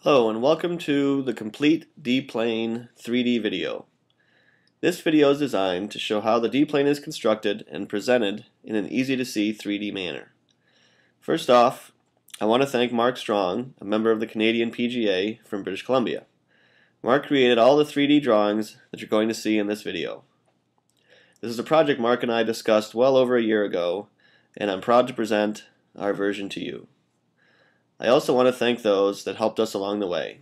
Hello and welcome to the complete D-plane 3D video. This video is designed to show how the D-plane is constructed and presented in an easy-to-see 3D manner. First off, I want to thank Mark Strong, a member of the Canadian PGA from British Columbia. Mark created all the 3D drawings that you're going to see in this video. This is a project Mark and I discussed well over a year ago, and I'm proud to present our version to you. I also want to thank those that helped us along the way.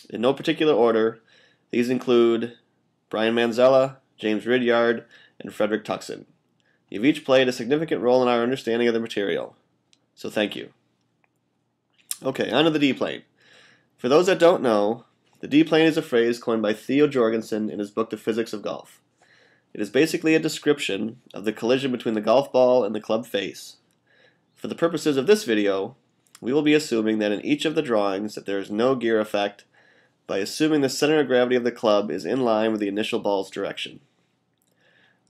In no particular order, these include Brian Manzella, James Ridyard, and Frederick Tuxon. You've each played a significant role in our understanding of the material, so thank you. Okay, on to the D-plane. For those that don't know, the D-plane is a phrase coined by Theo Jorgensen in his book The Physics of Golf. It is basically a description of the collision between the golf ball and the club face. For the purposes of this video, we will be assuming that in each of the drawings that there is no gear effect by assuming the center of gravity of the club is in line with the initial ball's direction.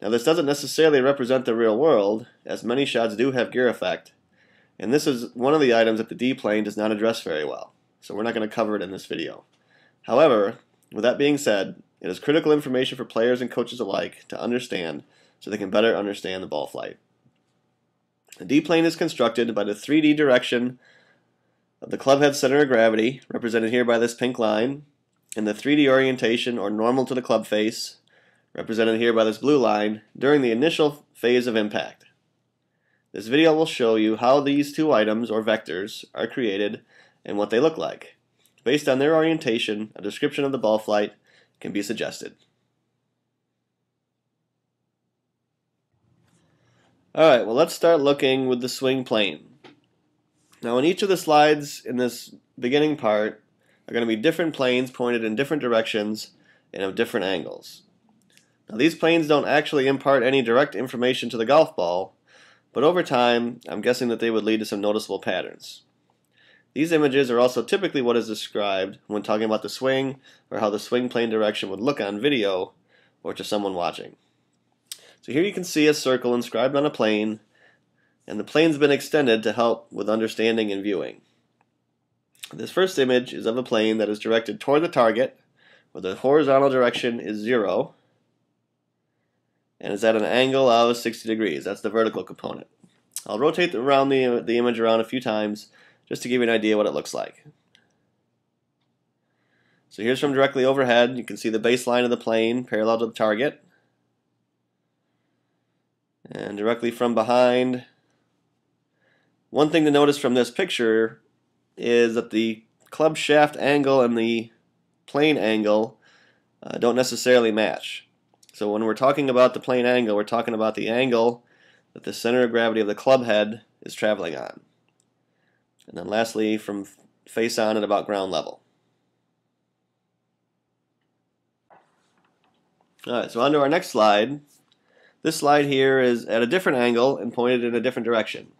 Now this doesn't necessarily represent the real world, as many shots do have gear effect, and this is one of the items that the D-plane does not address very well, so we're not going to cover it in this video. However, with that being said, it is critical information for players and coaches alike to understand so they can better understand the ball flight. The D-plane is constructed by the 3D direction of the club head center of gravity, represented here by this pink line, and the 3D orientation or normal to the club face, represented here by this blue line, during the initial phase of impact. This video will show you how these two items or vectors are created and what they look like. Based on their orientation, a description of the ball flight can be suggested. Alright, well let's start looking with the swing plane. Now in each of the slides in this beginning part are going to be different planes pointed in different directions and of different angles. Now these planes don't actually impart any direct information to the golf ball, but over time I'm guessing that they would lead to some noticeable patterns. These images are also typically what is described when talking about the swing or how the swing plane direction would look on video or to someone watching. So here you can see a circle inscribed on a plane, and the plane's been extended to help with understanding and viewing. This first image is of a plane that is directed toward the target, where the horizontal direction is 0, and is at an angle of 60 degrees. That's the vertical component. I'll rotate around the image around a few times just to give you an idea what it looks like. So here's from directly overhead. You can see the baseline of the plane parallel to the target. And directly from behind, one thing to notice from this picture is that the club shaft angle and the plane angle don't necessarily match. So when we're talking about the plane angle, we're talking about the angle that the center of gravity of the club head is traveling on. And then lastly, from face on at about ground level. Alright, so on to our next slide. This slide here is at a different angle and pointed in a different direction.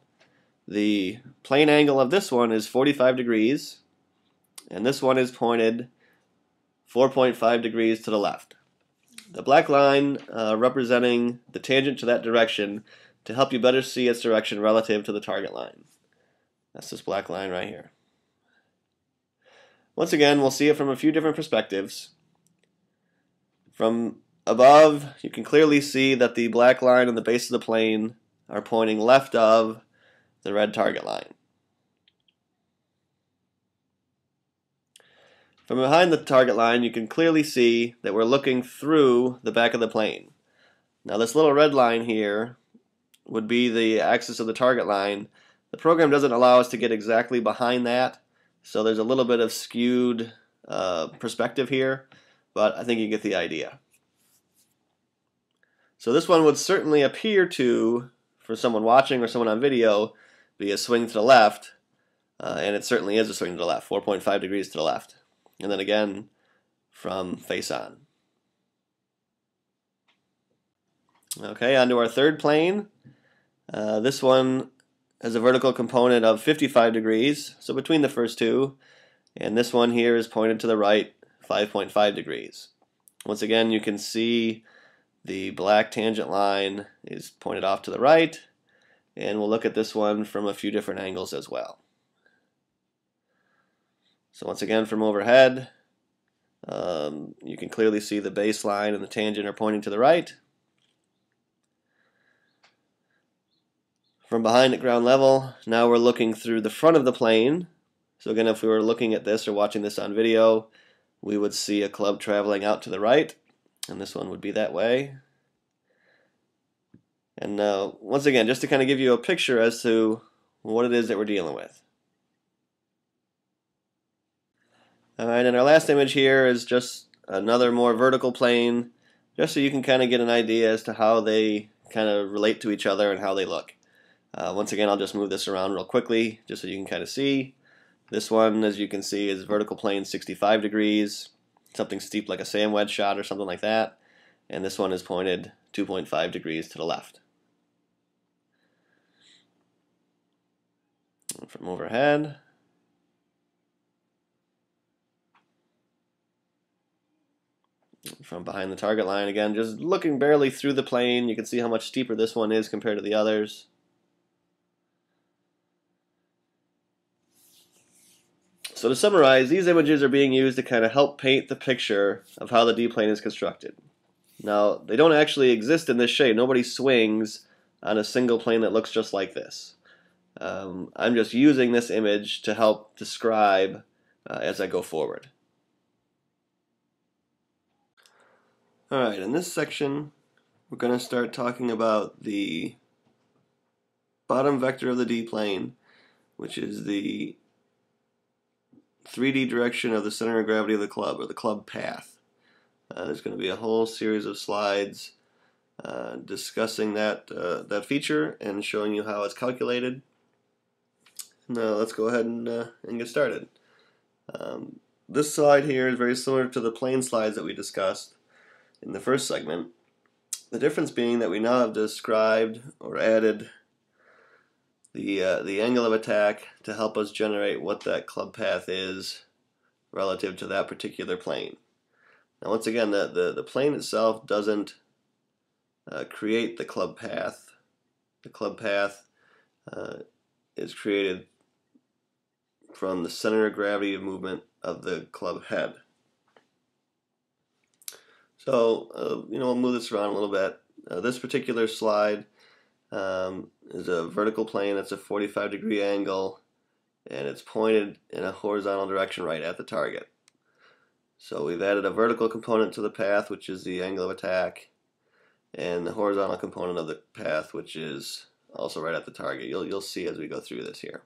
The plane angle of this one is 45 degrees, and this one is pointed 4.5 degrees to the left. The black line representing the tangent to that direction to help you better see its direction relative to the target line. That's this black line right here. Once again, we'll see it from a few different perspectives. From above, you can clearly see that the black line and the base of the plane are pointing left of the red target line. From behind the target line, you can clearly see that we're looking through the back of the plane. Now this little red line here would be the axis of the target line. The program doesn't allow us to get exactly behind that, so there's a little bit of skewed perspective here, but I think you get the idea. So this one would certainly appear to, for someone watching or someone on video, be a swing to the left, and it certainly is a swing to the left, 4.5 degrees to the left. And then again, from face on. Okay, on to our third plane. This one has a vertical component of 55 degrees, so between the first two, and this one here is pointed to the right, 5.5 degrees. Once again, you can see the black tangent line is pointed off to the right, and we'll look at this one from a few different angles as well. So once again, from overhead, you can clearly see the baseline and the tangent are pointing to the right. From behind at ground level, now we're looking through the front of the plane. So again, if we were looking at this or watching this on video, we would see a club traveling out to the right, and this one would be that way. And once again, just to kind of give you a picture as to what it is that we're dealing with. Alright, and our last image here is just another more vertical plane, just so you can kind of get an idea as to how they kind of relate to each other and how they look. Once again, I'll just move this around real quickly, just so you can kind of see. This one, as you can see, is vertical plane 65 degrees, something steep like a sand wedge shot or something like that. And this one is pointed 2.5 degrees to the left. And from overhead, from behind the target line, again, just looking barely through the plane, you can see how much steeper this one is compared to the others. So to summarize, these images are being used to kind of help paint the picture of how the D-plane is constructed. Now, they don't actually exist in this shape. Nobody swings on a single plane that looks just like this. I'm just using this image to help describe as I go forward. Alright, in this section, we're going to start talking about the bottom vector of the D-plane, which is the 3D direction of the center of gravity of the club, or the club path. There's going to be a whole series of slides discussing that feature and showing you how it's calculated. Now let's go ahead and get started. This slide here is very similar to the plane slides that we discussed in the first segment. The difference being that we now have described or added the angle of attack to help us generate what that club path is relative to that particular plane. Now once again, the plane itself doesn't create the club path. The club path is created from the center of gravity of movement of the club head. So we'll move this around a little bit. This particular slide is a vertical plane that's a 45-degree angle, and it's pointed in a horizontal direction right at the target. So we've added a vertical component to the path, which is the angle of attack, and the horizontal component of the path, which is also right at the target. You'll see as we go through this here.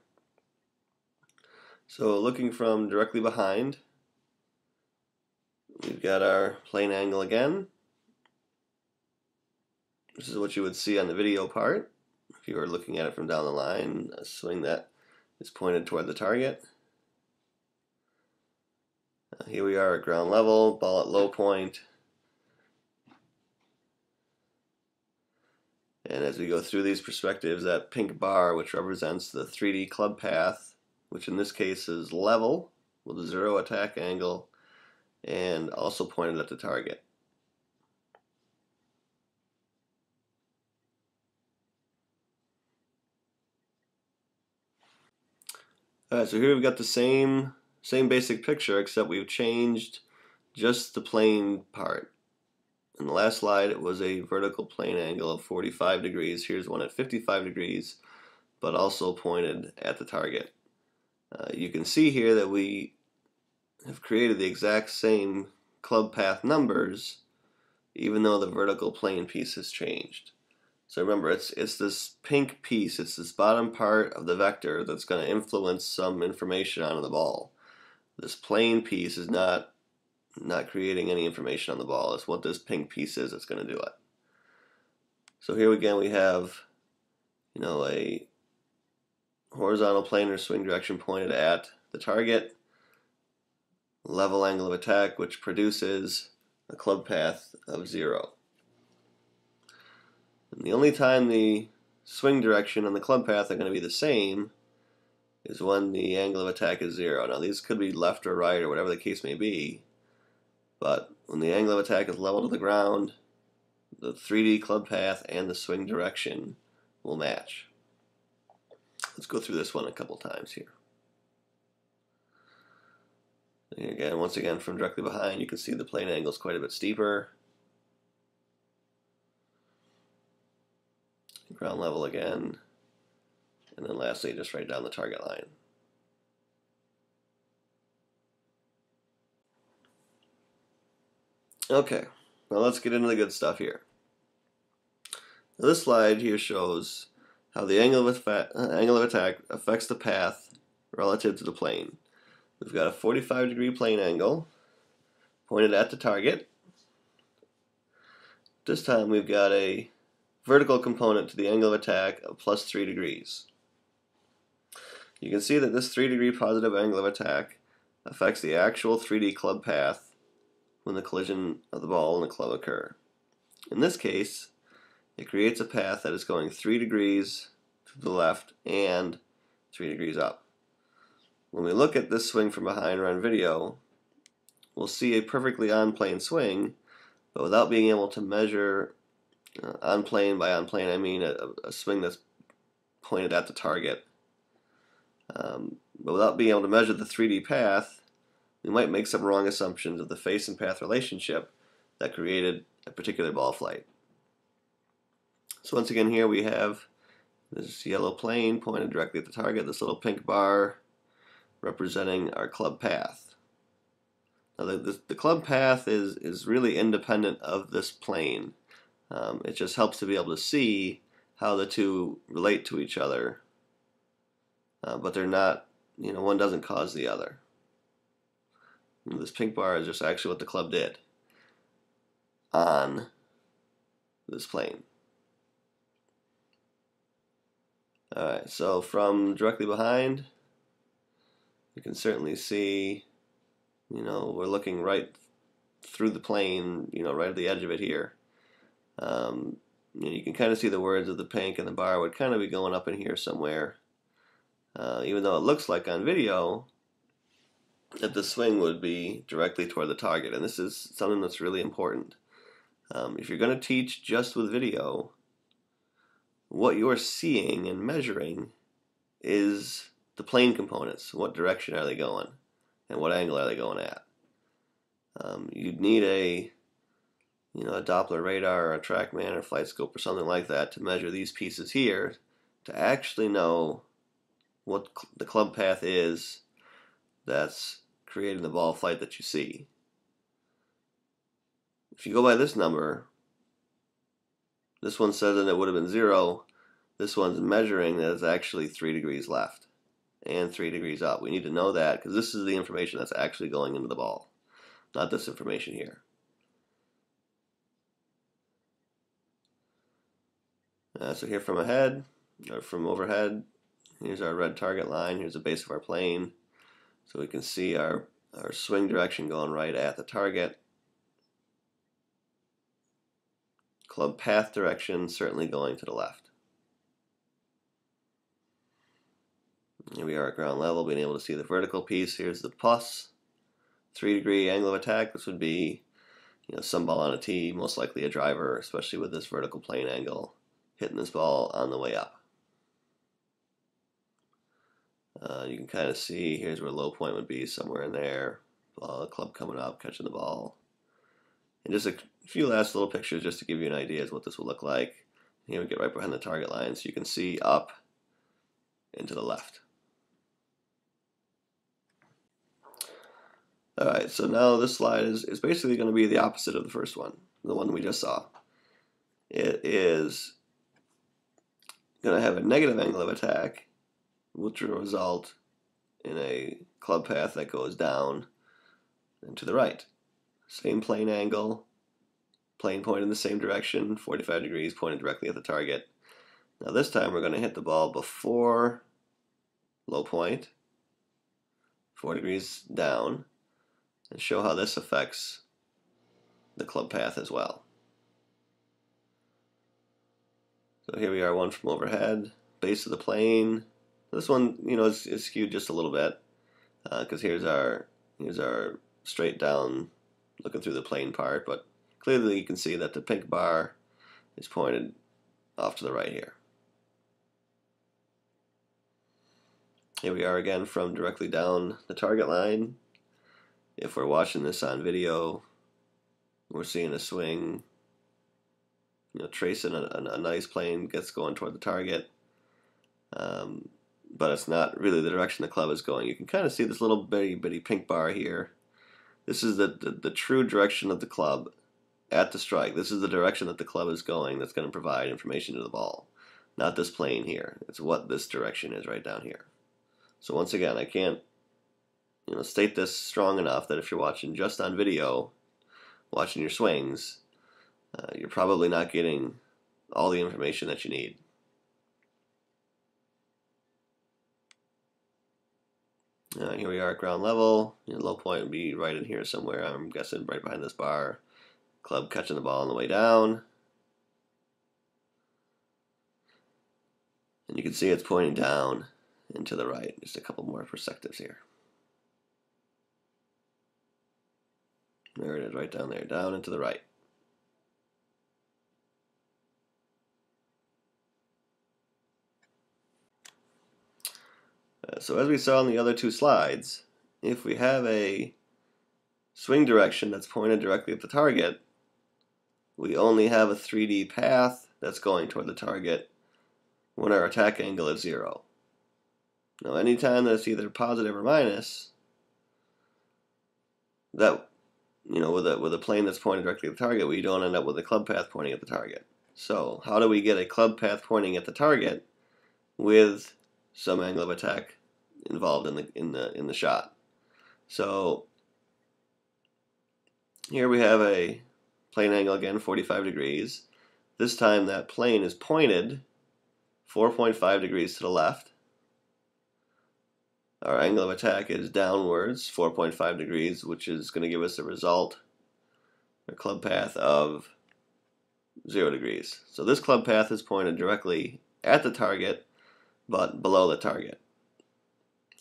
So looking from directly behind, we've got our plane angle again. This is what you would see on the video part if you were looking at it from down the line, a swing that is pointed toward the target. Here we are at ground level, ball at low point. And as we go through these perspectives, that pink bar, which represents the 3D club path, which in this case is level with a 0 attack angle and also pointed at the target. Alright, so here we've got the same basic picture, except we've changed just the plane part. In the last slide it was a vertical plane angle of 45 degrees. Here's one at 55 degrees, but also pointed at the target. You can see here that we have created the exact same club path numbers, even though the vertical plane piece has changed. So remember, it's this pink piece, it's this bottom part of the vector that's going to influence some information on the ball. This plane piece is not creating any information on the ball. It's what this pink piece is that's going to do it. So here again we have, a horizontal plane or swing direction pointed at the target, level angle of attack, which produces a club path of 0. And the only time the swing direction and the club path are going to be the same is when the angle of attack is 0. Now these could be left or right or whatever the case may be, but when the angle of attack is level to the ground, the 3D club path and the swing direction will match. Let's go through this one a couple times here. Again, once again, from directly behind, you can see the plane angle is quite a bit steeper. Ground level again, and then lastly, just right down the target line. Okay, now let's get into the good stuff here. Now this slide here shows how the angle of attack affects the path relative to the plane. We've got a 45-degree plane angle pointed at the target. This time we've got a vertical component to the angle of attack of plus 3 degrees. You can see that this 3-degree positive angle of attack affects the actual 3D club path when the collision of the ball and the club occur. In this case, it creates a path that is going 3 degrees to the left and 3 degrees up. When we look at this swing from behind or on video, we'll see a perfectly on-plane swing, but without being able to measure on-plane, by on-plane I mean a swing that's pointed at the target. But without being able to measure the 3D path, we might make some wrong assumptions of the face and path relationship that created a particular ball flight. So once again here we have this yellow plane pointed directly at the target, this little pink bar representing our club path. Now the club path is really independent of this plane. It just helps to be able to see how the two relate to each other, but they're not, one doesn't cause the other. This pink bar is just actually what the club did on this plane. Alright, so from directly behind, you can certainly see, we're looking right through the plane, right at the edge of it here. You can kind of see the words of the pink, and the bar would kind of be going up in here somewhere. Even though it looks like on video that the swing would be directly toward the target. And this is something that's really important. If you're going to teach just with video, what you're seeing and measuring is the plane components. What direction are they going? And what angle are they going at? You'd need a Doppler radar or a TrackMan or flight scope or something like that to measure these pieces here to actually know what the club path is that's creating the ball flight that you see. If you go by this number, this one says that it would have been 0. This one's measuring that it's actually 3 degrees left and 3 degrees up. We need to know that because this is the information that's actually going into the ball, not this information here. So here from ahead, or from overhead, here's our red target line, here's the base of our plane. So we can see our swing direction going right at the target. Club path direction certainly going to the left. Here we are at ground level, being able to see the vertical piece. Here's the plus 3-degree angle of attack. This would be some ball on a tee, most likely a driver, especially with this vertical plane angle, hitting this ball on the way up. You can kind of see, here's where low point would be, somewhere in there. Club coming up, catching the ball. And just a few last little pictures just to give you an idea of what this will look like. Here we get right behind the target line, so you can see up and to the left. Alright, so now this slide is basically going to be the opposite of the first one, the one we just saw. It is going to have a negative angle of attack, which will result in a club path that goes down and to the right. Same plane angle, plane pointed in the same direction, 45 degrees, pointed directly at the target. Now this time we're going to hit the ball before low point, 4 degrees down, and show how this affects the club path as well. So here we are, one from overhead, base of the plane. This one, is skewed just a little bit because here's our straight down looking through the plane part, but clearly you can see that the pink bar is pointed off to the right here. Here we are again from directly down the target line. if we're watching this on video, we're seeing a swing, tracing a nice plane gets going toward the target, but it's not really the direction the club is going. You can kind of see this little bitty pink bar here. This is the true direction of the club at the strike. This is the direction that the club is going that's going to provide information to the ball, not this plane here. It's what this direction is right down here. So once again, I can't state this strong enough that if you're watching just on video, watching your swings, you're probably not getting all the information that you need. Here we are at ground level. Low point would be right in here somewhere. I'm guessing right behind this bar. Club catching the ball on the way down. And you can see it's pointing down and to the right. Just a couple more perspectives here. There it is, right down there, down and to the right. So as we saw in the other two slides, if we have a swing direction that's pointed directly at the target, we only have a 3D path that's going toward the target when our attack angle is 0. Now anytime that's either positive or minus, that with a plane that's pointed directly at the target, we don't end up with a club path pointing at the target. So how do we get a club path pointing at the target with some angle of attack involved in the shot? So here we have a plane angle again, 45 degrees. This time that plane is pointed 4.5 degrees to the left. Our angle of attack is downwards 4.5 degrees, which is going to give us a result, a club path of 0 degrees. So this club path is pointed directly at the target, but below the target.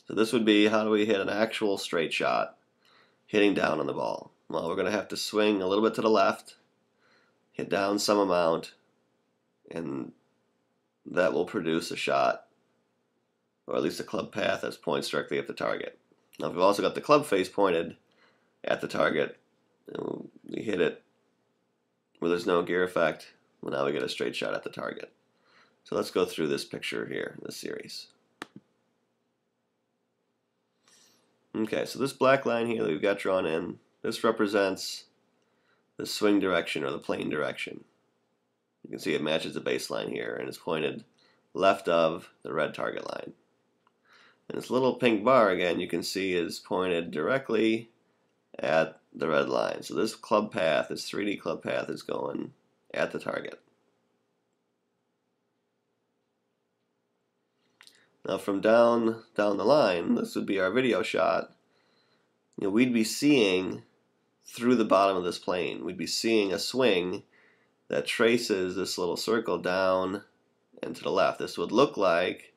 So this would be, how do we hit an actual straight shot hitting down on the ball? Well, we're going to have to swing a little bit to the left, hit down some amount, and that will produce a shot, or at least a club path that points directly at the target. Now if we've also got the club face pointed at the target, and we hit it where there's no gear effect, well, now we get a straight shot at the target. So let's go through this picture here, this series. Okay, so this black line here that we've got drawn in, this represents the swing direction or the plane direction. You can see it matches the baseline here and is pointed left of the red target line. And this little pink bar again you can see is pointed directly at the red line. So this club path, this 3D club path, is going at the target. Now from down the line, this would be our video shot. We'd be seeing through the bottom of this plane. We'd be seeing a swing that traces this little circle down and to the left. This would look like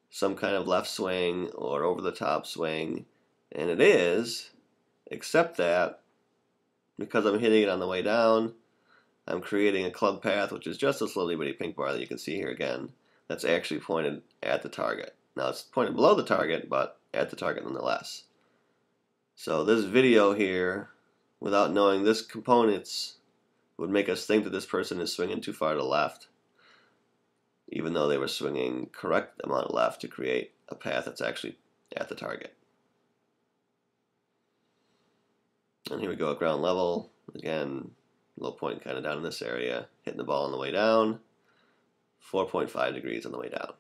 some kind of left swing or over the top swing, and it is, except that because I'm hitting it on the way down, I'm creating a club path, which is just this little bitty pink bar that you can see here again, that's actually pointed at the target. Now it's pointed below the target, but at the target nonetheless. So this video here, without knowing this components, would make us think that this person is swinging too far to the left, even though they were swinging correct amount left to create a path that's actually at the target. And here we go at ground level. Again, low point kind of down in this area, hitting the ball on the way down, 4.5 degrees on the way down.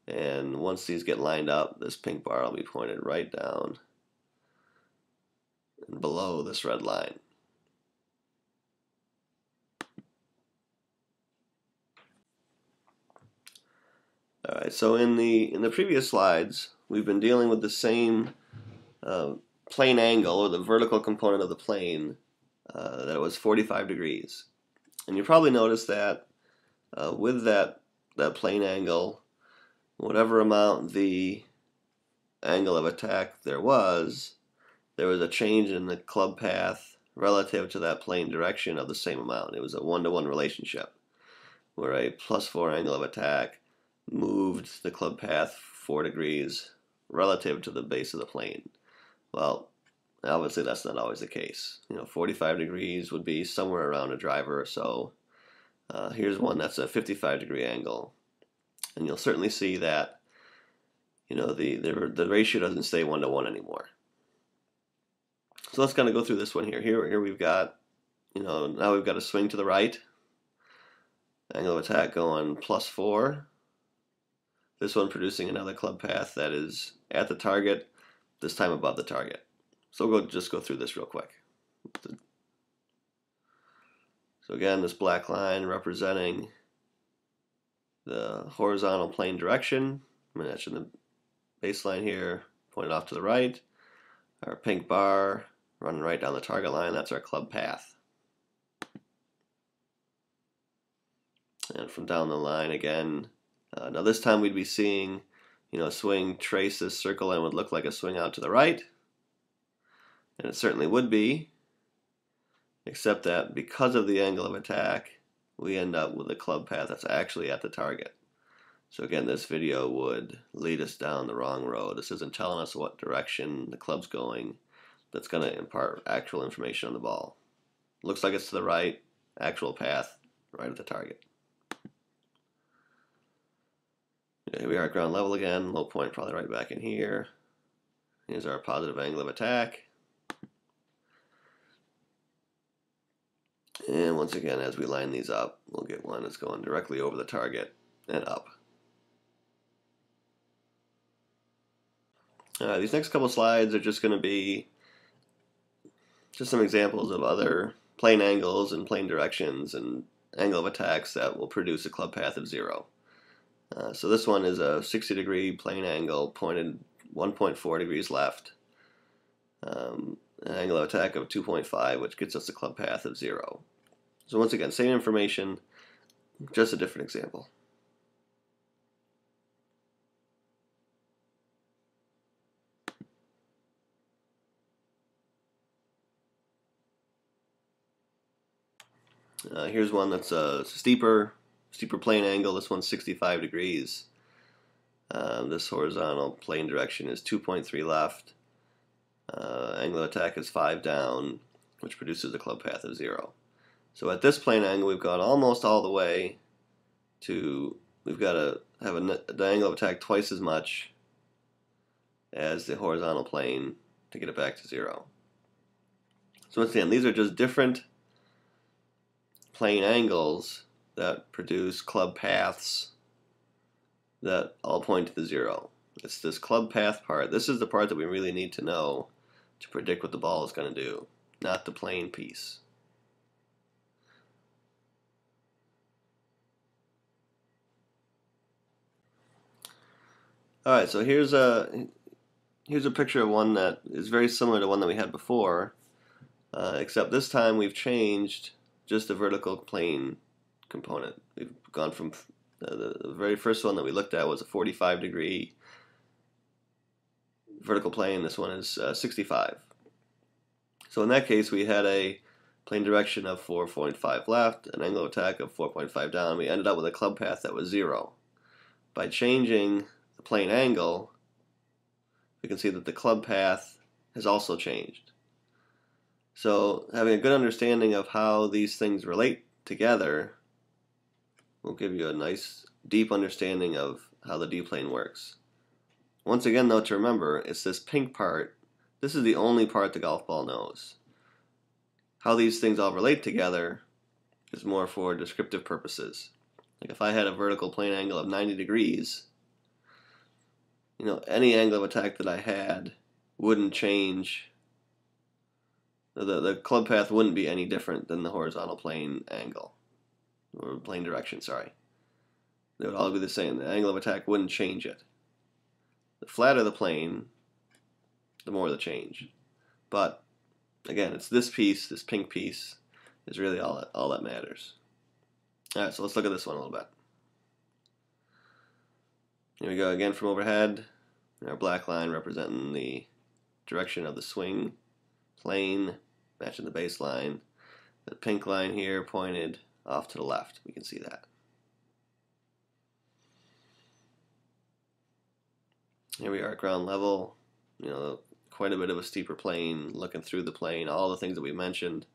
And once these get lined up, this pink bar will be pointed right down and below this red line. Alright, so in the previous slides, we've been dealing with the same plane angle, or the vertical component of the plane, that was 45 degrees. And you probably noticed that with that plane angle, whatever amount the angle of attack there was a change in the club path relative to that plane direction of the same amount. It was a 1-to-1 relationship, where a +4 angle of attack moved the club path 4 degrees relative to the base of the plane. Well, obviously that's not always the case. 45 degrees would be somewhere around a driver or so. Here's one that's a 55-degree angle, and you'll certainly see that the ratio doesn't stay 1-to-1 anymore. So let's kind of go through this one here. Here we've got, now we've got a swing to the right. Angle of attack going +4. This one producing another club path that is at the target, this time above the target. So we'll just go through this real quick. So again, this black line representing the horizontal plane direction. I'm matching the baseline here, pointed off to the right. Our pink bar running right down the target line, that's our club path. And from down the line again, now this time we'd be seeing, a swing trace this circle and would look like a swing out to the right. And it certainly would be, except that because of the angle of attack, we end up with a club path that's actually at the target. So again, this video would lead us down the wrong road. This isn't telling us what direction the club's going. That's going to impart actual information on the ball. Looks like it's to the right, actual path, right at the target. Here we are at ground level again, low point probably right back in here. Here's our positive angle of attack. And once again, as we line these up, we'll get one that's going directly over the target and up. These next couple slides are just going to be just some examples of other plane angles and plane directions and angle of attacks that will produce a club path of 0. So this one is a 60-degree plane angle pointed 1.4 degrees left. An angle of attack of 2.5, which gets us a club path of 0. So once again, same information, just a different example. Here's one that's a steeper plane angle. This one's 65 degrees. This horizontal plane direction is 2.3 left. Angle of attack is 5 down, which produces a club path of 0. So at this plane angle, we've gone almost all the way to, we've got to have the angle of attack twice as much as the horizontal plane to get it back to 0. So once again, these are just different plane angles that produce club paths that all point to the 0. It's this club path part. This is the part that we really need to know to predict what the ball is going to do, not the plane piece. Alright, so here's a picture of one that is very similar to one that we had before, except this time we've changed just the vertical plane component. We've gone from the very first one that we looked at was a 45-degree vertical plane. This one is 65. So in that case, we had a plane direction of 4.5 left, an angle of attack of 4.5 down. We ended up with a club path that was 0. By changing the plane angle, we can see that the club path has also changed. So having a good understanding of how these things relate together will give you a nice deep understanding of how the D-plane works. Once again though, to remember, it's this pink part. This is the only part the golf ball knows. How these things all relate together is more for descriptive purposes. Like if I had a vertical plane angle of 90 degrees, any angle of attack that I had wouldn't change. The club path wouldn't be any different than the horizontal plane angle, or plane direction, sorry. They would all be the same. The angle of attack wouldn't change it. The flatter the plane, the more the change. But again, it's this piece, this pink piece, is really all that matters. Alright, so let's look at this one a little bit. Here we go again from overhead. Our black line representing the direction of the swing plane, matching the baseline. The pink line here pointed off to the left. We can see that. Here we are at ground level, quite a bit of a steeper plane, looking through the plane, all the things that we mentioned.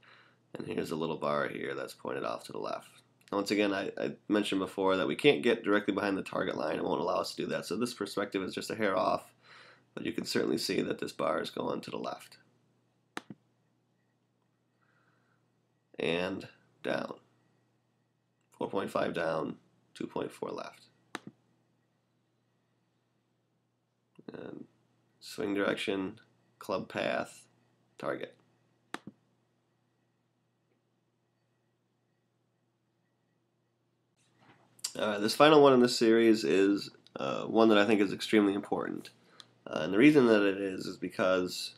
And here's a little bar here that's pointed off to the left. Once again, I mentioned before that we can't get directly behind the target line. It won't allow us to do that. So this perspective is just a hair off, but you can certainly see that this bar is going to the left. And down. 4.5 down, 2.4 left. And swing direction, club path, target. This final one in this series is one that I think is extremely important. And the reason that it is because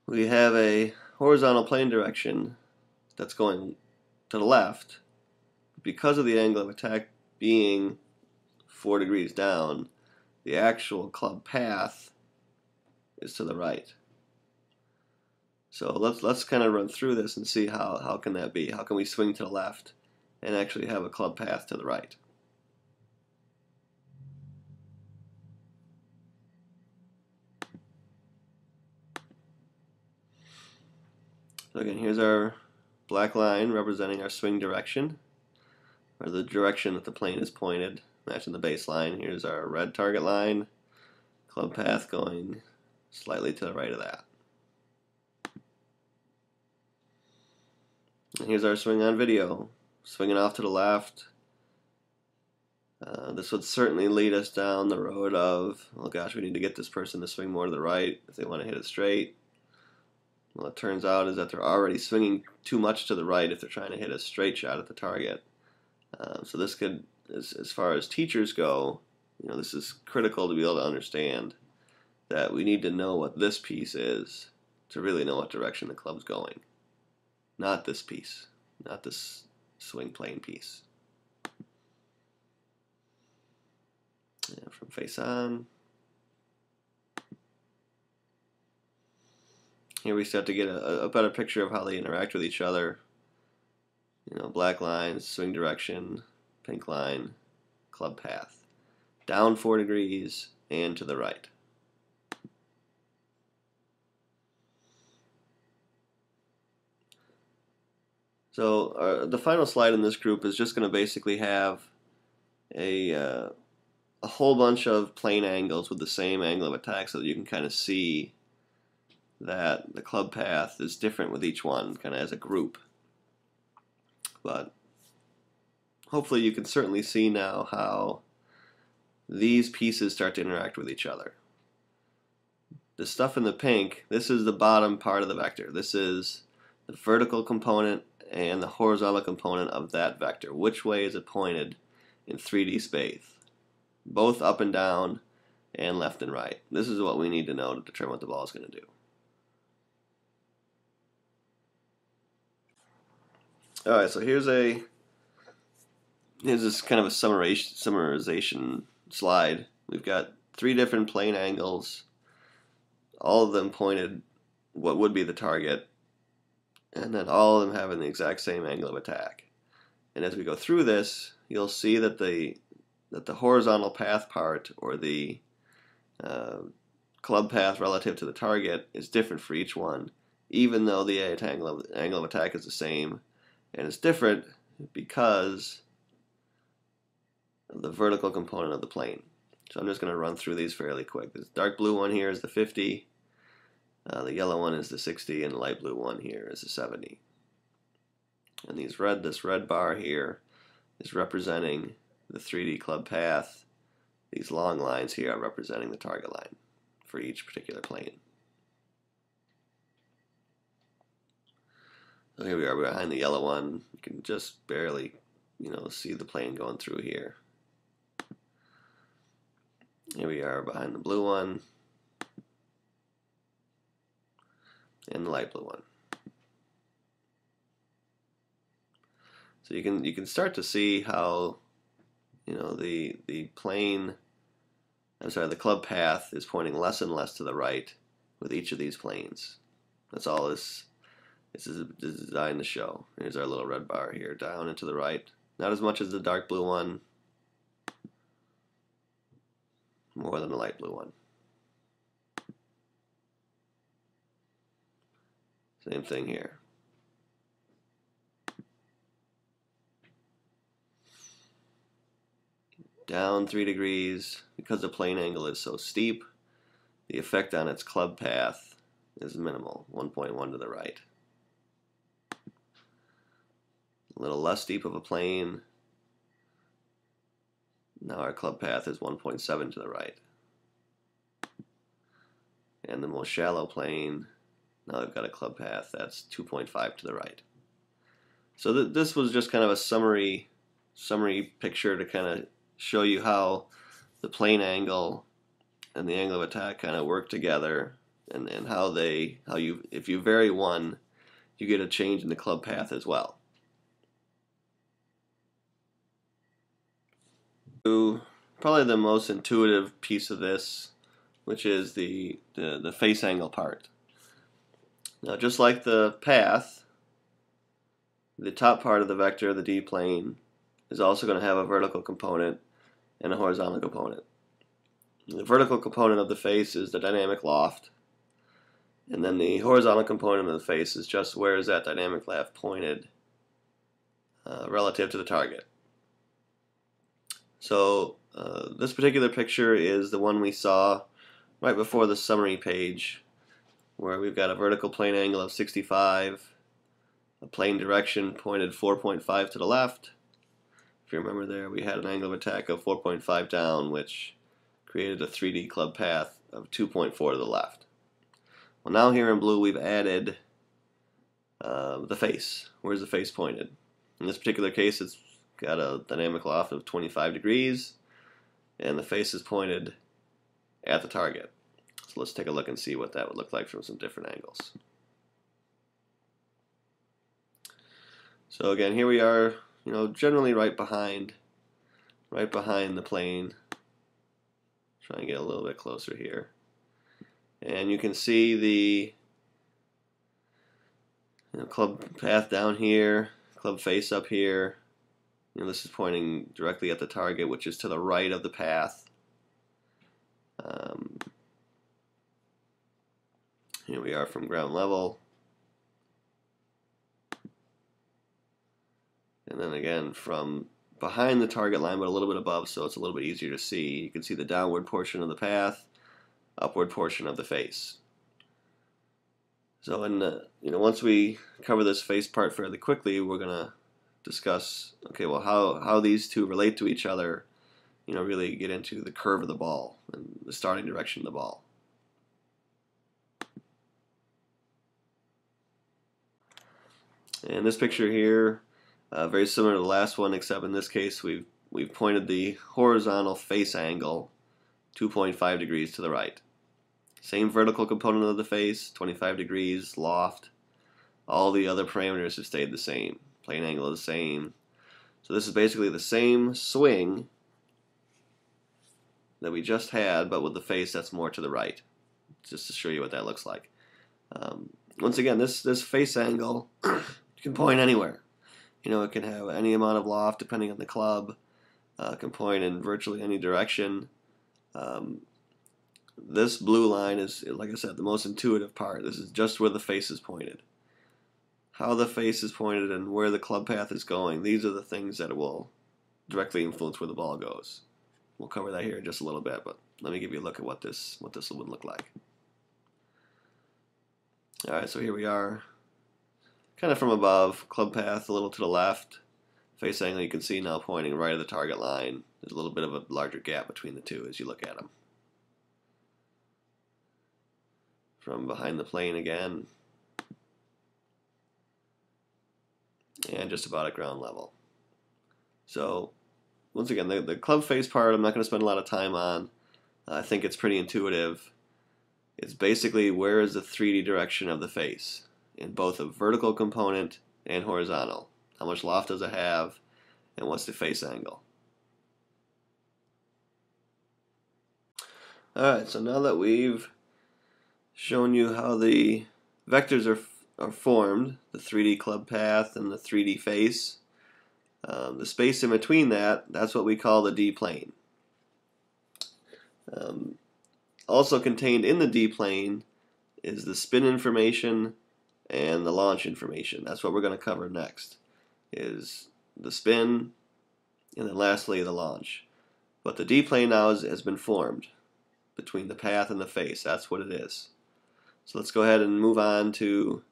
we have a horizontal plane direction that's going to the left. Because of the angle of attack being 4 degrees down, the actual club path is to the right. So let's kind of run through this and see how can that be? How can we swing to the left and actually have a club path to the right? So again, here's our black line representing our swing direction, or the direction that the plane is pointed, matching the baseline. Here's our red target line, club path going slightly to the right of that. And here's our swing on video, swinging off to the left. This would certainly lead us down the road of, oh gosh, we need to get this person to swing more to the right if they want to hit it straight. Well, it turns out is that they're already swinging too much to the right if they're trying to hit a straight shot at the target. So this could, as far as teachers go, this is critical to be able to understand that we need to know what this piece is to really know what direction the club's going. Not this piece, not this swing plane piece. And from face on, here we start to get a better picture of how they interact with each other. Black line, swing direction, pink line, club path. Down 4 degrees and to the right. So the final slide in this group is just going to basically have a whole bunch of plane angles with the same angle of attack so that you can kind of see that the club path is different with each one, kind of as a group. But hopefully you can certainly see now how these pieces start to interact with each other. The stuff in the pink, this is the bottom part of the vector. This is the vertical component and the horizontal component of that vector. Which way is it pointed in 3D space? Both up and down and left and right. This is what we need to know to determine what the ball is going to do. Alright, so here's this kind of a summarization slide. We've got 3 different plane angles, all of them pointed what would be the target, and then all of them having the exact same angle of attack. And as we go through this, you'll see that the horizontal path part, or the club path relative to the target, is different for each one, even though the angle of attack is the same. And it's different because of the vertical component of the plane. So I'm just going to run through these fairly quick. This dark blue one here is the 50, the yellow one is the 60, and the light blue one here is the 70. And this red bar here is representing the 3D club path. These long lines here are representing the target line for each particular plane. So here we are behind the yellow one. You can just barely, see the plane going through here. Here we are behind the blue one and the light blue one. So you can start to see how the club path is pointing less and less to the right with each of these planes. That's all this is designed to show. Here's our little red bar here, down and to the right. Not as much as the dark blue one. more than the light blue one. Same thing here. Down 3 degrees, because the plane angle is so steep, the effect on its club path is minimal, 1.1 to the right. A little less steep of a plane, now our club path is 1.7 to the right. And the most shallow plane, now we've got a club path that's 2.5 to the right. So this was just kind of a summary picture to kind of show you how the plane angle and the angle of attack kind of work together, and how if you vary one, you get a change in the club path as well. Probably the most intuitive piece of this, which is the face angle part. Now, just like the path, the top part of the vector, the D plane, is also going to have a vertical component and a horizontal component. The vertical component of the face is the dynamic loft, and then the horizontal component of the face is just where is that dynamic loft pointed relative to the target. So this particular picture is the one we saw right before the summary page, where we've got a vertical plane angle of 65, a plane direction pointed 4.5 to the left. If you remember there, we had an angle of attack of 4.5 down, which created a 3D club path of 2.4 to the left. Well, now here in blue we've added the face. Where's the face pointed? In this particular case, it's got a dynamic loft of 25 degrees, and the face is pointed at the target. So let's take a look and see what that would look like from some different angles. So again, here we are, generally right behind the plane. Try and get a little bit closer here. And you can see the club path down here, club face up here. This is pointing directly at the target, which is to the right of the path. Here we are from ground level. And then again from behind the target line, but a little bit above, so it's a little bit easier to see. You can see the downward portion of the path, upward portion of the face. So once we cover this face part fairly quickly, we're going to discuss, okay, well, how these two relate to each other, really get into the curve of the ball and the starting direction of the ball. And this picture here, very similar to the last one, except in this case we've pointed the horizontal face angle 2.5 degrees to the right. Same vertical component of the face, 25 degrees, loft. All the other parameters have stayed the same. Plane angle is the same. So this is basically the same swing that we just had, but with the face that's more to the right. Just to show you what that looks like. Once again, this face angle can point anywhere. It can have any amount of loft depending on the club. It can point in virtually any direction. This blue line is, like I said, the most intuitive part. This is just where the face is pointed. How the face is pointed and where the club path is going, these are the things that will directly influence where the ball goes. We'll cover that here in just a little bit, but let me give you a look at what this would look like. Alright, so here we are. Kind of from above, club path a little to the left. Face angle you can see now pointing right at the target line. There's a little bit of a larger gap between the two as you look at them. From behind the plane again. And just about at ground level. So, once again, the club face part I'm not going to spend a lot of time on. I think it's pretty intuitive. It's basically where is the 3D direction of the face in both a vertical component and horizontal. How much loft does it have, and what's the face angle? Alright, so now that we've shown you how the vectors are formed, the 3D club path and the 3D face, the space in between that's what we call the D plane. Um, also contained in the D-plane is the spin information and the launch information. That's what we're going to cover next, is the spin and then lastly the launch. But the D-plane now has been formed between the path and the face. That's what it is. So let's go ahead and move on to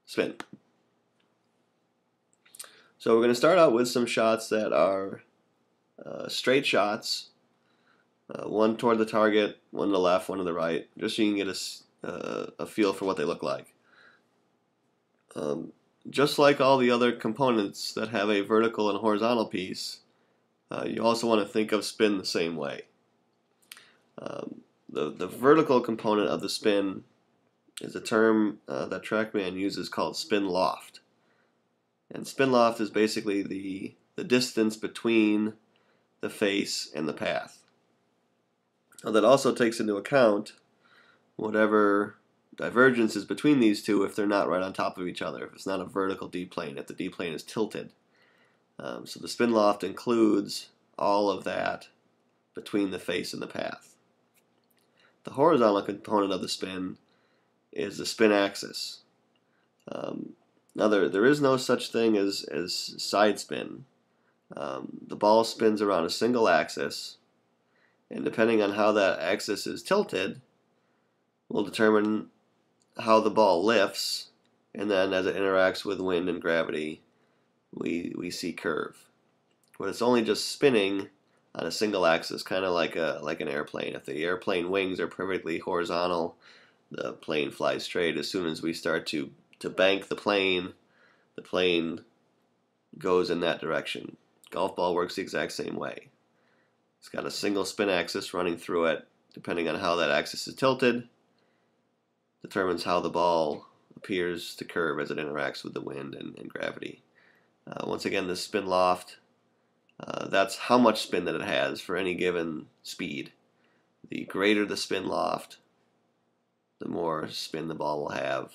spin. So we're going to start out with some shots that are straight shots, one toward the target, one to the left, one to the right, just so you can get a feel for what they look like. Just like all the other components that have a vertical and horizontal piece, you also want to think of spin the same way. The vertical component of the spin is a term that TrackMan uses called spin loft. And spin loft is basically the distance between the face and the path. Now that also takes into account whatever divergence is between these two if they're not right on top of each other, if it's not a vertical D-plane, if the D-plane is tilted. So the spin loft includes all of that between the face and the path. The horizontal component of the spin is the spin axis. Now there is no such thing as side spin. The ball spins around a single axis, and depending on how that axis is tilted will determine how the ball lifts, and then as it interacts with wind and gravity we see curve. But it's only just spinning on a single axis, kind of like an airplane. If the airplane wings are perfectly horizontal, the plane flies straight. As soon as we start to bank the plane goes in that direction. Golf ball works the exact same way. It's got a single spin axis running through it. Depending on how that axis is tilted, determines how the ball appears to curve as it interacts with the wind and gravity. Once again, the spin loft, that's how much spin that it has for any given speed. The greater the spin loft, the more spin the ball will have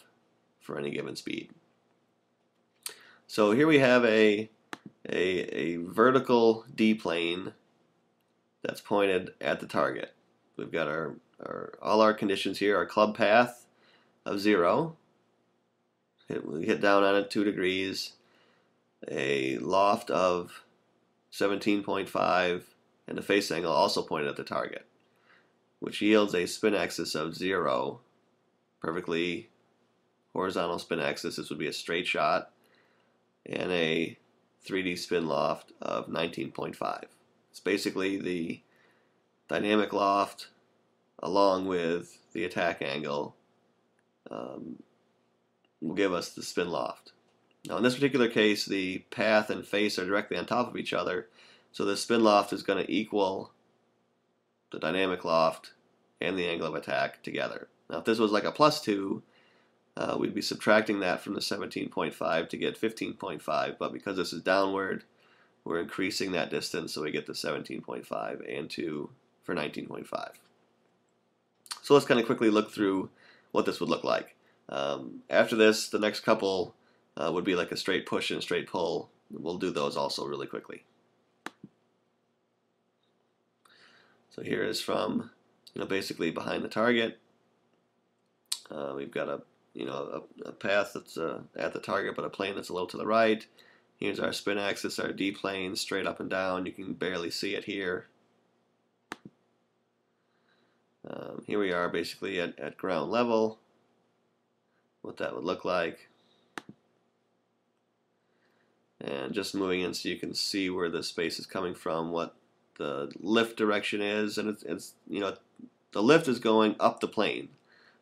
for any given speed. So here we have a vertical D-plane that's pointed at the target. We've got all our conditions here. Our club path of 0. We hit down on it 2 degrees. A loft of 17.5 and a face angle also pointed at the target, which yields a spin axis of 0. Perfectly horizontal spin axis. This would be a straight shot. And a 3D spin loft of 19.5. It's basically the dynamic loft along with the attack angle will give us the spin loft. Now in this particular case, the path and face are directly on top of each other, so the spin loft is going to equal the dynamic loft and the angle of attack together. Now if this was like a +2, we'd be subtracting that from the 17.5 to get 15.5, but because this is downward, we're increasing that distance so we get the 17.5 and 2 for 19.5. So let's kind of quickly look through what this would look like. After this, the next couple would be like a straight push and a straight pull. We'll do those also really quickly. So here is from basically behind the target. We've got a path that's at the target, but a plane that's a little to the right. Here's our spin axis, our D-plane, straight up and down. You can barely see it here. Here we are basically at ground level, what that would look like. And just moving in so you can see where the space is coming from, what the lift direction is, and it's the lift is going up the plane.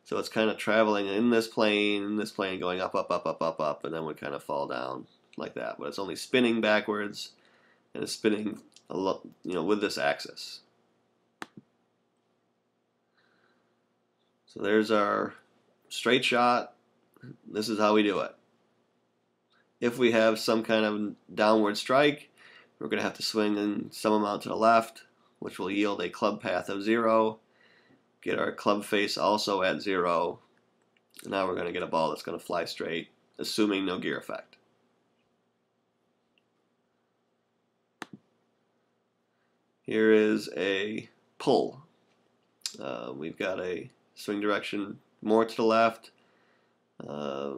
So it's kind of traveling in this plane going up, up, up, up, up, up, and then would kind of fall down like that. But it's only spinning backwards, and it's spinning with this axis. So there's our straight shot. This is how we do it. If we have some kind of downward strike, we're going to have to swing in some amount to the left, which will yield a club path of 0. Get our club face also at 0. And now we're going to get a ball that's going to fly straight, assuming no gear effect. Here is a pull. We've got a swing direction more to the left,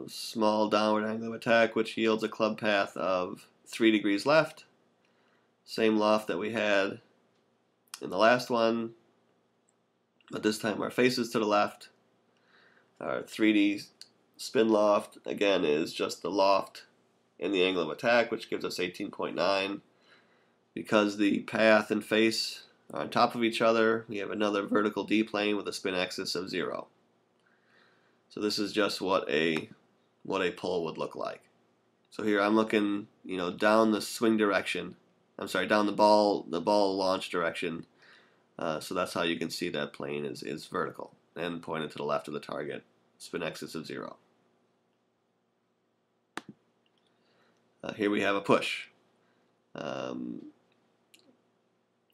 small downward angle of attack, which yields a club path of 3 degrees left. Same loft that we had in the last one, but this time our face is to the left. Our 3D spin loft, again, is just the loft and the angle of attack, which gives us 18.9. Because the path and face are on top of each other, we have another vertical D-plane with a spin axis of 0. So this is just what a pull would look like. So here I'm looking, down the swing direction. I'm sorry, down the ball launch direction. So that's how you can see that plane is vertical and pointed to the left of the target. Spin axis of 0. Here we have a push.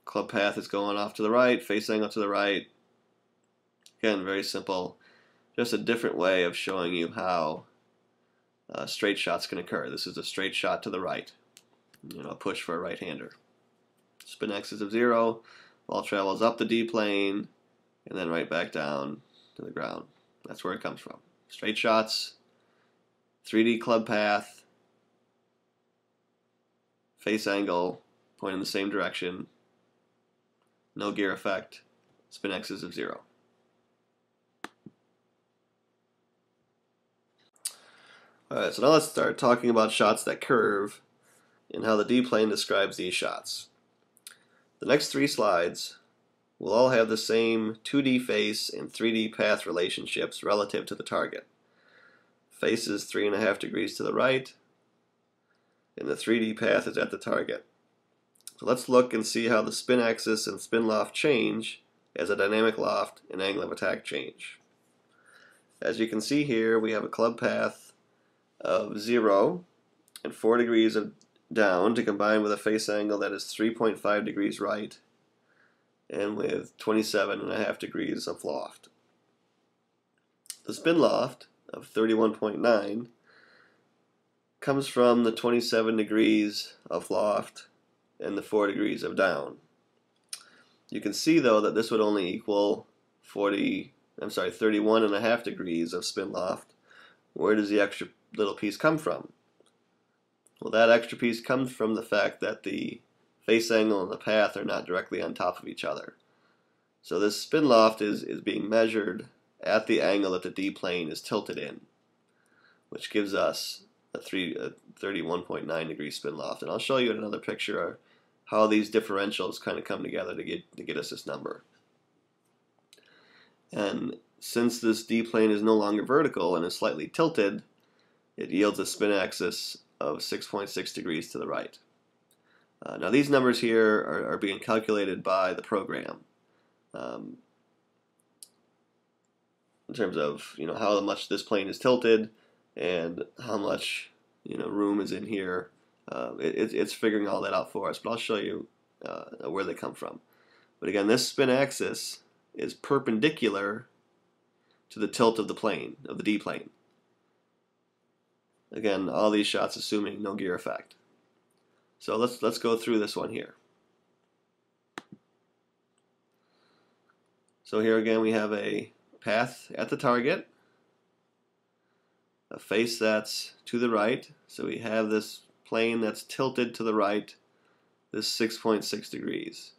Club path is going off to the right, face angle to the right. Again, very simple. Just a different way of showing you how straight shots can occur. This is a straight shot to the right. A push for a right-hander. Spin axis of 0. Ball travels up the D-plane and then right back down to the ground. That's where it comes from. Straight shots, 3D club path, face angle, point in the same direction, no gear effect, spin axis of 0. Alright, so now let's start talking about shots that curve and how the D-plane describes these shots. The next 3 slides will all have the same 2D face and 3D path relationships relative to the target. Face is 3.5 degrees to the right, and the 3D path is at the target. So let's look and see how the spin axis and spin loft change as a dynamic loft and angle of attack change. As you can see here, we have a club path of 0 and 4 degrees of down to combine with a face angle that is 3.5 degrees right and with 27.5 degrees of loft. The spin loft of 31.9 comes from the 27 degrees of loft and the 4 degrees of down. You can see though that this would only equal 31.5 degrees of spin loft. Where does the extra little piece come from? Well, that extra piece comes from the fact that the face angle and the path are not directly on top of each other. So this spin loft is being measured at the angle that the D-plane is tilted in, which gives us a 31.9 degree spin loft. And I'll show you in another picture how these differentials kind of come together to get us this number. And since this D-plane is no longer vertical and is slightly tilted, it yields a spin axis of 6.6 degrees to the right. Now these numbers here are being calculated by the program in terms of how much this plane is tilted and how much room is in here. It's figuring all that out for us, but I'll show you where they come from. But again, this spin axis is perpendicular to the tilt of the plane, of the D-plane. Again, all these shots assuming no gear effect. So let's go through this one here. So here again we have a path at the target, a face that's to the right. So we have this plane that's tilted to the right, this 6.6 degrees.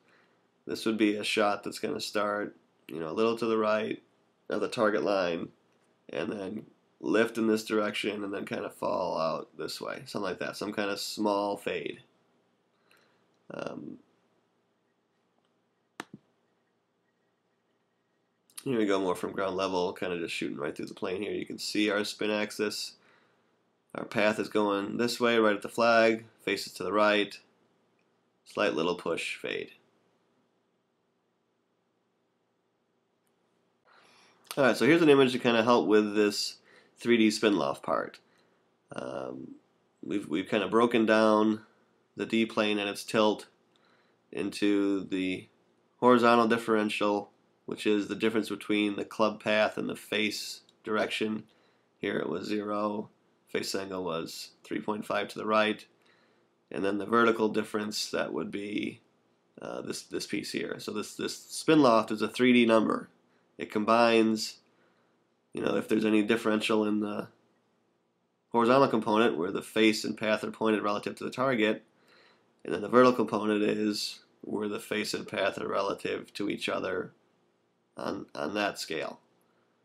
This would be a shot that's going to start, a little to the right of the target line, and then lift in this direction and then kind of fall out this way, something like that, some kind of small fade. Here we go, more from ground level, kind of just shooting right through the plane here. You can see our spin axis. Our path is going this way, right at the flag, faces to the right, slight little push, fade. Alright, so here's an image to kind of help with this 3D spin loft part. We've kind of broken down the D-plane and its tilt into the horizontal differential, which is the difference between the club path and the face direction. Here it was 0, face angle was 3.5 to the right, and then the vertical difference, that would be this piece here. So this spin loft is a 3D number. It combines, if there's any differential in the horizontal component where the face and path are pointed relative to the target, and then the vertical component is where the face and path are relative to each other on that scale.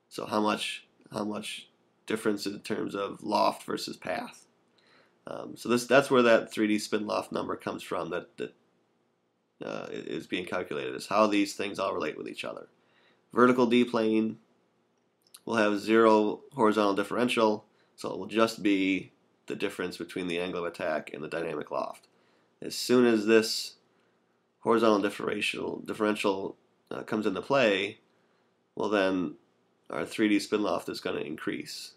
So how much difference in terms of loft versus path. So that's where that 3D spin loft number comes from. That is being calculated, is how these things all relate with each other. Vertical D-plane will have 0 horizontal differential, so it will just be the difference between the angle of attack and the dynamic loft. As soon as this horizontal differential comes into play, well then our 3D spin loft is going to increase.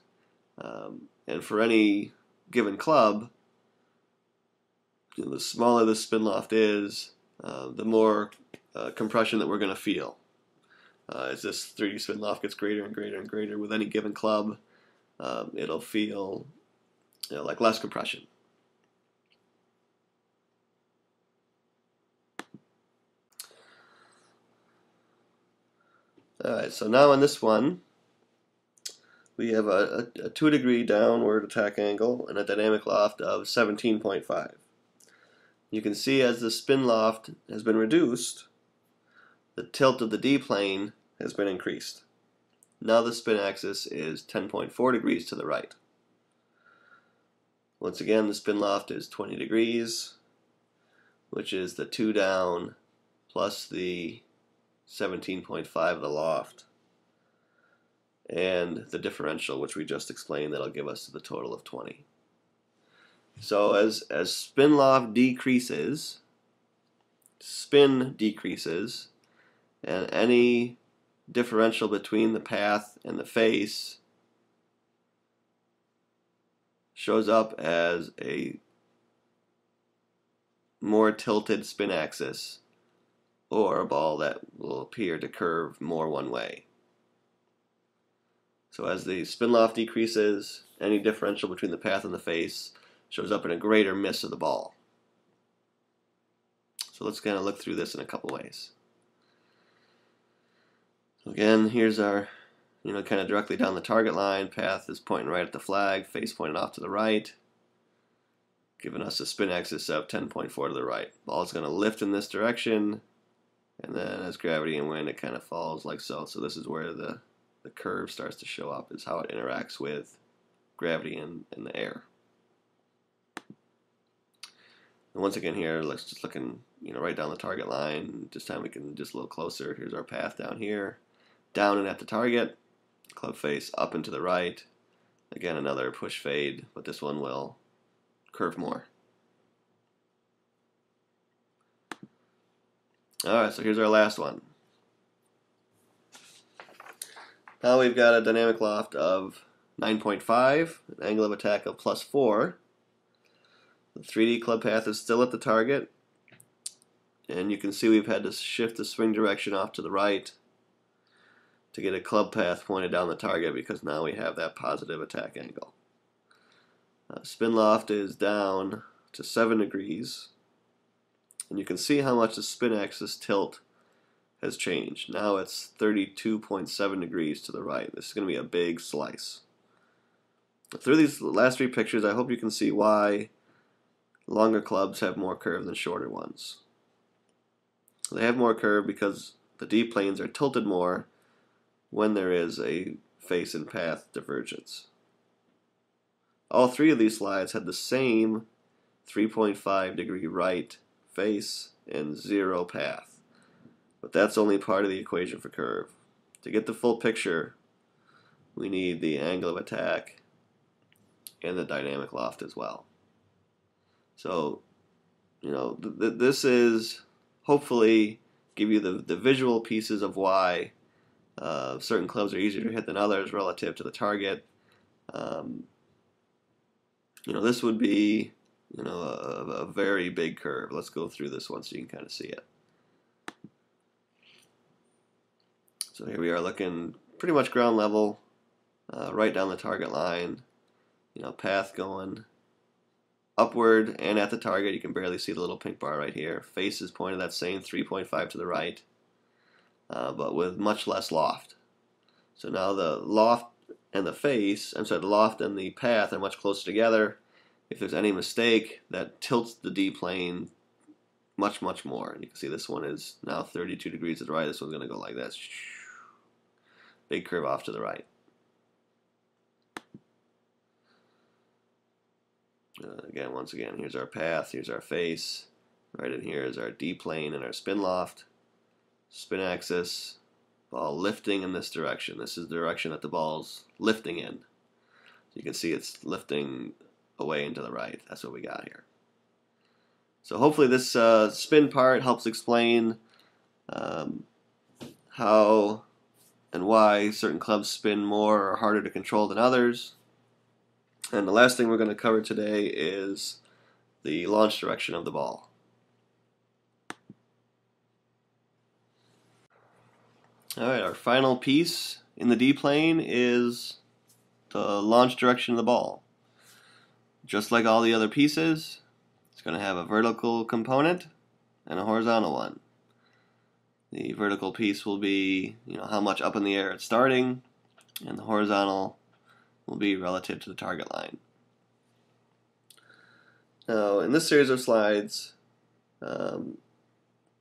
And for any given club, the smaller the spin loft is, the more compression that we're going to feel. As this 3D spin loft gets greater and greater and greater with any given club, it'll feel like less compression. Alright, so now in this one, we have a 2-degree downward attack angle and a dynamic loft of 17.5. You can see as the spin loft has been reduced, the tilt of the D-plane has been increased. Now the spin axis is 10.4 degrees to the right. Once again, the spin loft is 20 degrees, which is the 2 down plus the 17.5 of the loft, and the differential, which we just explained, that'll give us the total of 20. So as spin loft decreases, spin decreases, and any differential between the path and the face shows up as a more tilted spin axis, or a ball that will appear to curve more one way. So as the spin loft decreases, any differential between the path and the face shows up in a greater miss of the ball. So let's kind of look through this in a couple ways. So again, here's our, kind of directly down the target line. Path is pointing right at the flag, face pointing off to the right, giving us a spin axis of 10.4 to the right. Ball is going to lift in this direction, and then as gravity and wind, it kind of falls like so. So this is where the curve starts to show up, is how it interacts with gravity and the air. And once again here, let's just looking right down the target line. This time we can just a little closer. Here's our path down here, down and at the target, club face up and to the right. Again, another push fade, but this one will curve more. Alright, so here's our last one. Now we've got a dynamic loft of 9.5, an angle of attack of +4. The 3D club path is still at the target, and you can see we've had to shift the swing direction off to the right to get a club path pointed down the target, because now we have that positive attack angle. Spin loft is down to 7 degrees, and you can see how much the spin axis tilt has changed. Now it's 32.7 degrees to the right. This is going to be a big slice. Through these last 3 pictures, I hope you can see why longer clubs have more curve than shorter ones. They have more curve because the D-planes are tilted more when there is a face and path divergence. All 3 of these slides had the same 3.5 degree right face and 0 path. But that's only part of the equation for curve. To get the full picture, we need the angle of attack and the dynamic loft as well. So, this is hopefully give you the visual pieces of why certain clubs are easier to hit than others relative to the target. This would be a very big curve. Let's go through this one so you can kind of see it. So here we are looking pretty much ground level, right down the target line. Path going upward and at the target. You can barely see the little pink bar right here. Face is pointed that same 3.5 to the right, but with much less loft. So now the loft and the face, the loft and the path are much closer together. If there's any mistake, that tilts the D-plane much, much more. And you can see this one is now 32 degrees to the right. This one's going to go like this. Big curve off to the right. Once again, here's our path, here's our face. Right in here is our D-plane and our spin loft. Spin axis, ball lifting in this direction. This is the direction that the ball's lifting in. You can see it's lifting away into the right. That's what we got here. So hopefully this spin part helps explain how and why certain clubs spin more or harder to control than others. And the last thing we're going to cover today is the launch direction of the ball. Alright, our final piece in the D-plane is the launch direction of the ball. Just like all the other pieces, it's going to have a vertical component and a horizontal one. The vertical piece will be, how much up in the air it's starting, and the horizontal will be relative to the target line. Now, in this series of slides, you're going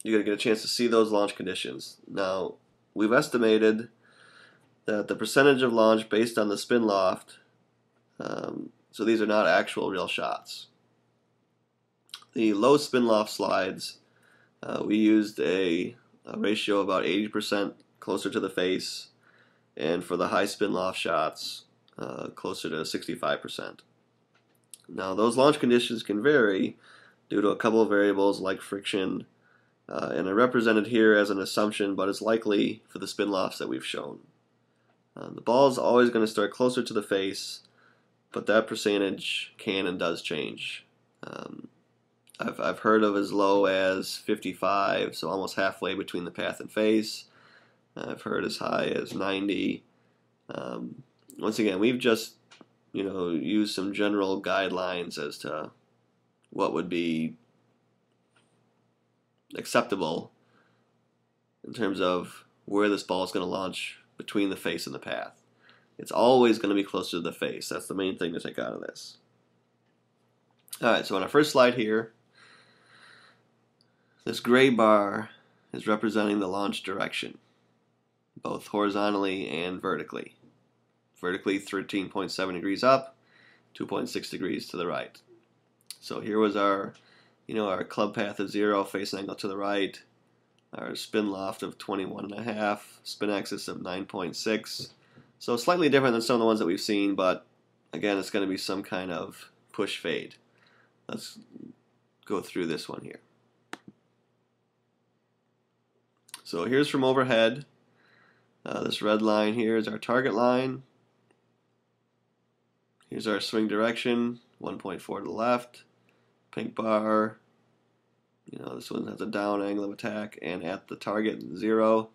to get a chance to see those launch conditions. Now, we've estimated that the percentage of launch based on the spin loft, so these are not actual real shots. The low spin loft slides, we used a ratio about 80% closer to the face, and for the high spin loft shots, closer to 65%. Now, those launch conditions can vary due to a couple of variables like friction, and are represented here as an assumption, but it's likely for the spin lofts that we've shown. The ball is always going to start closer to the face, but that percentage can and does change. I've heard of as low as 55, so almost halfway between the path and face. I've heard as high as 90. Once again, we've just used some general guidelines as to what would be acceptable in terms of where this ball is going to launch between the face and the path. It's always going to be closer to the face. That's the main thing to take out of this. Alright, so on our first slide here, this gray bar is representing the launch direction, both horizontally and vertically. Vertically 13.7 degrees up, 2.6 degrees to the right. So here was our our club path of 0, face angle to the right, our spin loft of 21.5, spin axis of 9.6. So slightly different than some of the ones that we've seen, but again, it's going to be some kind of push fade. Let's go through this one here. So here's from overhead. This red line here is our target line. Here's our swing direction, 1.4 to the left. Pink bar, this one has a down angle of attack and at the target 0.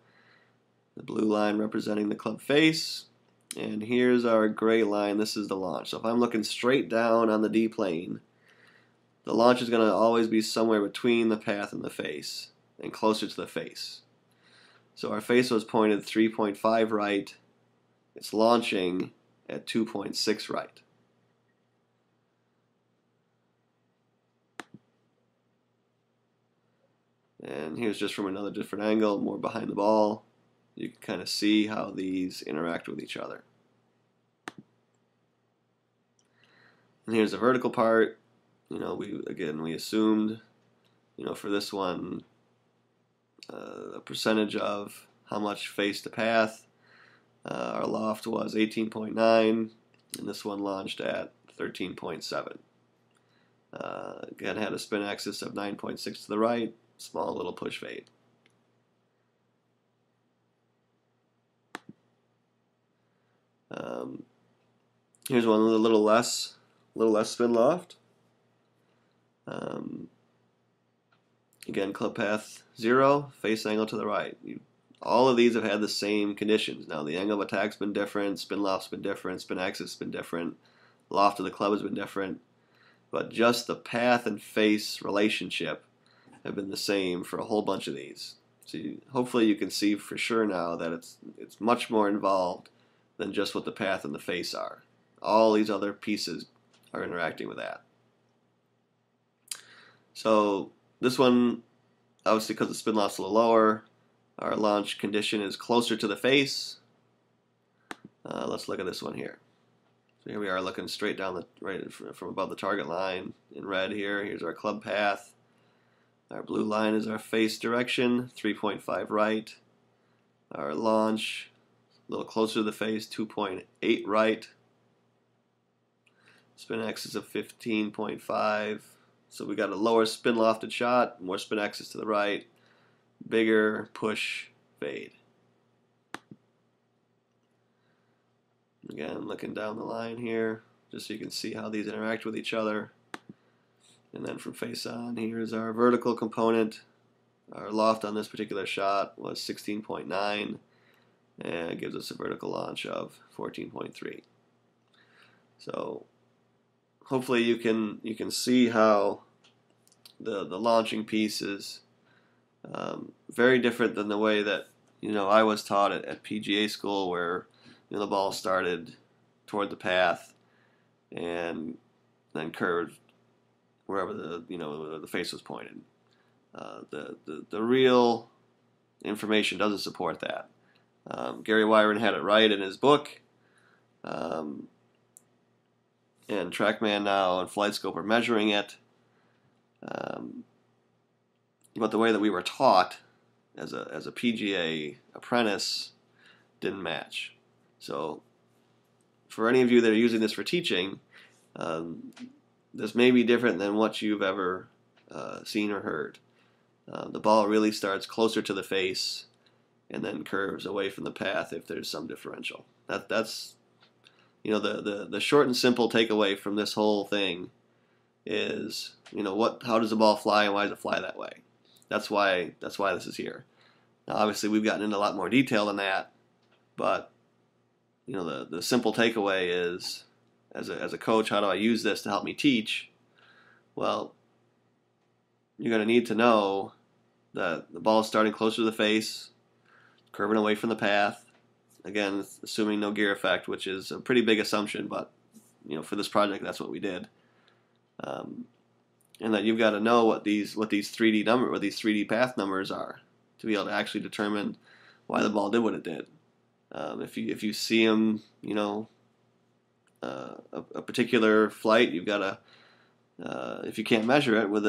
The blue line representing the club face, and here's our gray line. This is the launch. So if I'm looking straight down on the D plane, the launch is going to always be somewhere between the path and the face and closer to the face. So our face was pointed 3.5 right. It's launching at 2.6 right. And here's just from another different angle, more behind the ball. You can kind of see how these interact with each other. And here's the vertical part. We assumed, for this one, a percentage of how much face to path. Our loft was 18.9, and this one launched at 13.7. Again, had a spin axis of 9.6 to the right. Small little push fade. Here's one with a little less spin loft. Again, club path 0, face angle to the right. All of these have had the same conditions. Now the angle of attack's been different, spin loft's been different, spin axis has been different, loft of the club has been different. but just the path and face relationship have been the same for a whole bunch of these. So hopefully you can see for sure now that it's much more involved than just what the path and the face are. All these other pieces are interacting with that. So this one, obviously because the spin loft's a little lower, our launch condition is closer to the face. Let's look at this one here. So here we are looking straight down right from above the target line in red here. Here's our club path. Our blue line is our face direction, 3.5 right. Our launch, a little closer to the face, 2.8 right. Spin axis of 15.5. So we got a lower spin lofted shot, more spin axis to the right, bigger push fade. Again, looking down the line here, just so you can see how these interact with each other. And then from face on, here's our vertical component. Our loft on this particular shot was 16.9, and it gives us a vertical launch of 14.3. So hopefully you can see how the launching piece is very different than the way that I was taught at PGA school, where the ball started toward the path and then curved wherever the face was pointed. The real information doesn't support that. Gary Wyron had it right in his book, and TrackMan now and FlightScope are measuring it. But the way that we were taught as a PGA apprentice didn't match. So for any of you that are using this for teaching, this may be different than what you've ever seen or heard. The ball really starts closer to the face and then curves away from the path if there's some differential. That's the short and simple takeaway from this whole thing is how does the ball fly and why does it fly that way? That's why this is here. Now obviously we've gotten into a lot more detail than that, but the simple takeaway is, as a coach, how do I use this to help me teach? Well, you're going to need to know that the ball is starting closer to the face, curving away from the path. Again, assuming no gear effect, which is a pretty big assumption, but for this project, that's what we did. And that you've got to know what these 3D path numbers are to be able to actually determine why the ball did what it did. If you see them, a particular flight, you've got to, if you can't measure it with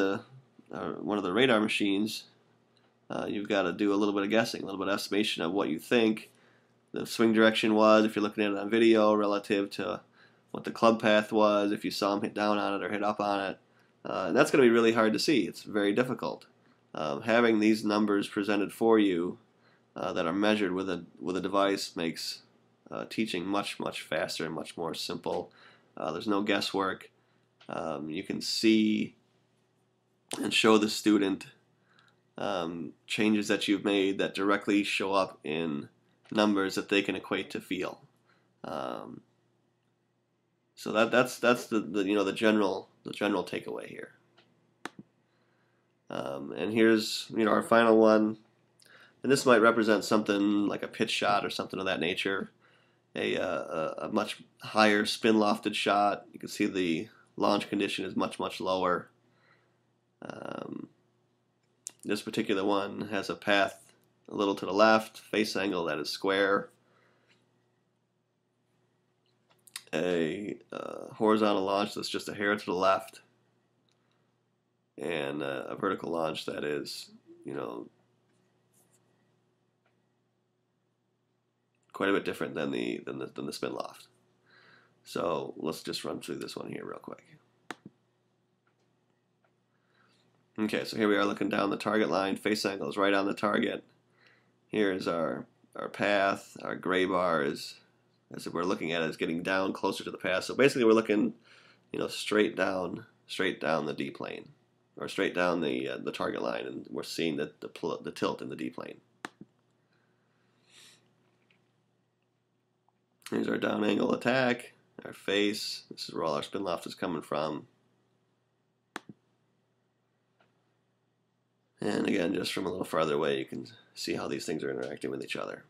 one of the radar machines, you've got to do a little bit of guessing, a little bit of estimation of what you think the swing direction was, if you're looking at it on video, relative to what the club path was, if you saw them hit down on it or hit up on it. And that's going to be really hard to see. It's very difficult. Having these numbers presented for you that are measured with a device makes teaching much faster and much more simple. There's no guesswork. You can see and show the student changes that you've made that directly show up in numbers that they can equate to feel. So that's the general takeaway here. And here's our final one. And this might represent something like a pitch shot or something of that nature. A much higher spin lofted shot. You can see the launch condition is much lower. This particular one has a path a little to the left, face angle that is square. A horizontal launch that's just a hair to the left. And a vertical launch that is, quite a bit different than the spin loft. So let's just run through this one here real quick. Okay, so here we are looking down the target line. Face angle is right on the target. Here's our path. Our gray bar is, as we're looking at it, is getting down closer to the path. So basically we're looking, straight down the D plane, or straight down the target line, and we're seeing the tilt in the D plane. Here's our down angle attack, our face. This is where all our spin loft is coming from. And again, just from a little farther away, you can see how these things are interacting with each other.